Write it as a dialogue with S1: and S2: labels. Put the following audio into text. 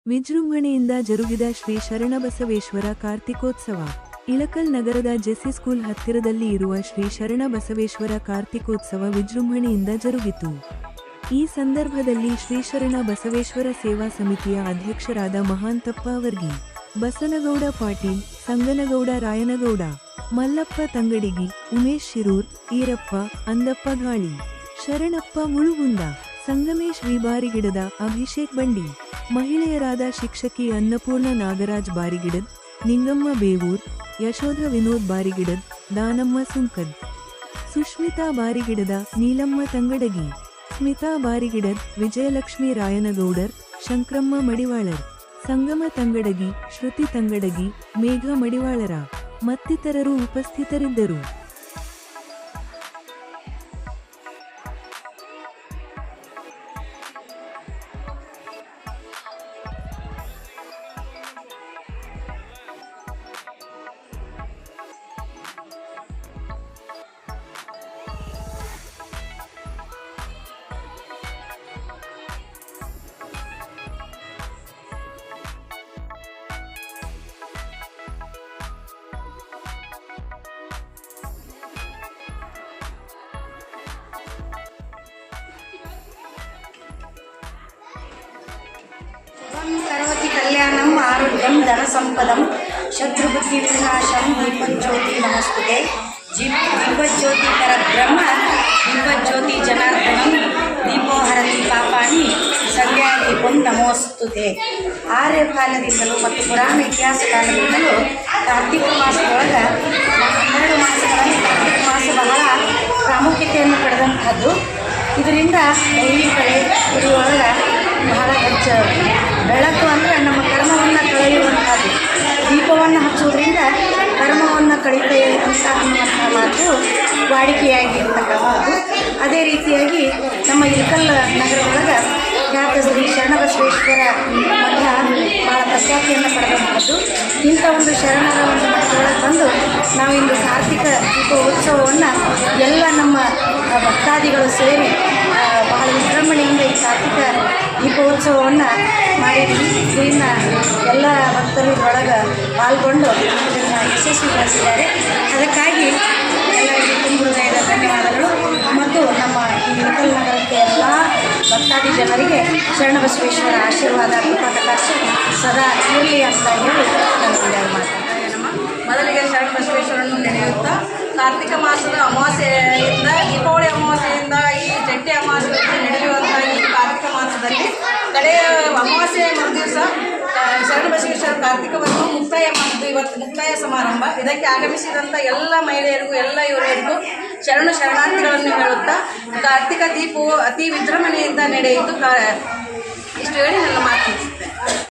S1: ವಿಜೃಂಭಣೆಯಿಂದ ಜರುಗಿದ ಶ್ರೀ ಶರಣಬಸವೇಶ್ವರ ಕಾರ್ತಿಕೋತ್ಸವ. ಇಳಕಲ್ ನಗರದ ಜೆಸಿ ಸ್ಕೂಲ್ ಹತ್ತಿರದಲ್ಲಿ ಇರುವ ಶ್ರೀ ಶರಣಬಸವೇಶ್ವರ ಕಾರ್ತಿಕೋತ್ಸವ ವಿಜೃಂಭಣೆಯಿಂದ ಜರುಗಿತು. ಈ ಸಂದರ್ಭದಲ್ಲಿ ಶ್ರೀ ಶರಣ ಬಸವೇಶ್ವರ ಸೇವಾ ಸಮಿತಿಯ ಅಧ್ಯಕ್ಷರಾದ ಮಹಾಂತಪ್ಪ ಅವರ್ಗಿ, ಬಸನಗೌಡ ಪಾಟೀಲ್, ಸಂಗನಗೌಡ ರಾಯನಗೌಡ, ಮಲ್ಲಪ್ಪ ತಂಗಡಿಗಿ, ಉಮೇಶ್ ಶಿರೂರ್, ಈರಪ್ಪ, ಅಂದಪ್ಪ ಗಾಳಿ, ಶರಣಪ್ಪ ಮುಳುಗುಂದ, ಸಂಗಮೇಶ್ ಬಾರಿಗಿಡದ, ಅಭಿಷೇಕ್ ಬಂಡಿ, ಮಹಿಳೆಯರಾದ ಶಿಕ್ಷಕಿ ಅನ್ನಪೂರ್ಣ ನಾಗರಾಜ್ ಬಾರಿಗಿಡದ್, ನಿಂಗಮ್ಮ ಬೇವೂರ್, ಯಶೋಧ ವಿನೋದ್ ಬಾರಿಗಿಡದ್, ದಾನಮ್ಮ ಸುಂಕದ್, ಸುಷ್ಮಿತಾ ಬಾರಿಗಿಡದ, ನೀಲಮ್ಮ ತಂಗಡಗಿ, ಸ್ಮಿತಾ ಬಾರಿಗಿಡದ್, ವಿಜಯಲಕ್ಷ್ಮಿ ರಾಯನಗೌಡರ್, ಶಂಕ್ರಮ್ಮ ಮಡಿವಾಳರ್, ಸಂಗಮ ತಂಗಡಗಿ, ಶ್ರುತಿ ತಂಗಡಗಿ, ಮೇಘ ಮಡಿವಾಳರ ಮತ್ತಿತರರು ಉಪಸ್ಥಿತರಿದ್ದರು.
S2: ಕರೋತಿ ಕಲ್ಯಾಣಂ ಆರೋಗ್ಯಂ ಧನ ಸಂಪದಂ ಶತ್ರುಬುದ್ಧಿ ವಿನಾಶಂ ದೀಪಜ್ಯೋತಿ ನಮಸ್ತುತೆ. ದೀಪಜ್ಯೋತಿ ಪರಬ್ರಹ್ಮ ದೀಪಜ್ಯೋತಿ ಜನಾರ್ದನಂ ದೀಪೋಹರತಿ ಪಾಪಾನಿ ಸಂಧ್ಯಾ ದೀಪಂ ನಮೋಸ್ತುತೆ. ಆರ್ಯ ಕಾಲದಿಂದಲೂ ಮತ್ತು ಪುರಾಣ ಇತಿಹಾಸ ಕಾಲದಿಂದಲೂ ಕಾರ್ತಿಕ ಮಾಸದೊಳಗೆ 12 ಮಾಸಗಳಲ್ಲಿ ಕಾರ್ತಿಕ ಮಾಸ ಬಹಳ ಪ್ರಾಮುಖ್ಯತೆಯನ್ನು ಪಡೆದಂತಹದ್ದು. ಇದರಿಂದ ದೈವಿ ಕಳೆ ಇದರೊಳಗೆ ಬಹಳ ಹೆಚ್ಚು ಬೆಳಕು ಅಂದರೆ ನಮ್ಮ ಕರ್ಮವನ್ನು ಕಳೆಯುವಂಥದ್ದು. ದೀಪವನ್ನು ಹಚ್ಚುವುದರಿಂದ ಕರ್ಮವನ್ನು ಕಳೀತೇವೆ ಅಂತ ಅನ್ನುವಂಥ ಮಾತು ವಾಡಿಕೆಯಾಗಿರ್ತಕ್ಕಂಥದ್ದು. ಅದೇ ರೀತಿಯಾಗಿ ನಮ್ಮ ಇಳಕಲ್ ನಗರದೊಳಗೆ ಖ್ಯಾತ ಶ್ರೀ ಶರಣಬಸವೇಶ್ವರ ಮಠ ಭಾಳ ಪ್ರಖ್ಯಾತಿಯನ್ನು ಪಡೆದಂಥದ್ದು. ಇಂಥ ಒಂದು ಶರಣರ ಒಂದು ಮಠದೊಳಗೆ ಬಂದು ನಾವಿಂದು ಕಾರ್ತಿಕ ದೀಪೋತ್ಸವವನ್ನು ಎಲ್ಲ ನಮ್ಮ ಭಕ್ತಾದಿಗಳು ಸೇರಿ ಬಹಳ ವಿಜೃಂಭಣೆಯಿಂದ ಈ ಕಾರ್ತಿಕ ದೀಪೋತ್ಸವವನ್ನು ಮಾಡಿದ್ವಿ. ಇದರಿಂದ ಎಲ್ಲ ಭಕ್ತರು ಇದರೊಳಗೆ ಪಾಲ್ಗೊಂಡು ಇದನ್ನು ಯಶಸ್ವಿಗೊಳಿಸಿದ್ದಾರೆ. ಅದಕ್ಕಾಗಿ ಎಲ್ಲರಿಗೂ ತುಂಬ ಹೃದಯದ ಧನ್ಯವಾದಗಳು. ಮತ್ತು ನಮ್ಮ ಈ ಇಳಕಲ್ ನಗರಕ್ಕೆ ಎಲ್ಲ ಭಕ್ತಾದಿ ಜನರಿಗೆ ಶರಣಬಸವೇಶ್ವರ ಆಶೀರ್ವಾದ ಕೃಪಾ ಕಟಾಕ್ಷ ಸದಾ ಇರಲಿ ಅಂತ ಹೇಳಿ ನಾನು ಮಾತಾಡ್ತೇನೆ.
S3: ಮೊದಲಿಗೆ ಶರಣಬಸವೇಶ್ವರನ್ನು ನೆನೆಯುತ್ತಾ ಕಾರ್ತಿಕ ಮಾಸದ ಅಮಾವಾಸ್ಯೆಯಿಂದ ದೀಪಾವಳಿ ಅಮಾವಾಸ್ಯೆಯಿಂದ ಈ ಜಂಟಿ ಅಮಾವಾಸ್ಯೆ ನಡೆಯುವಂಥ ಈ ಕಾರ್ತಿಕ ಮಾಸದಲ್ಲಿ ಕಡೆಯ ಅಮಾವಾಸ್ಯೆ ಮರುದಿವಸ ಶರಣಬಸವೇಶ್ವರ ಕಾರ್ತಿಕವನ್ನು ಮುಕ್ತಾಯ ಮಾಡಿದ್ದು. ಇವತ್ತು ಮುಕ್ತಾಯ ಸಮಾರಂಭ. ಇದಕ್ಕೆ ಆಗಮಿಸಿದಂಥ ಎಲ್ಲ ಮಹಿಳೆಯರಿಗೂ ಎಲ್ಲ ಇವರಿಗೂ ಶರಣಾರ್ಥಿಗಳನ್ನು ಹೇಳುತ್ತಾ ಕಾರ್ತಿಕ ದೀಪವು ಅತಿ ವಿಜೃಂಭಣೆಯಿಂದ ನಡೆಯಿತು. ಇಷ್ಟು ಹೇಳಿ ನನ್ನ ಮಾತು ಮುಗಿಸುತ್ತೇನೆ.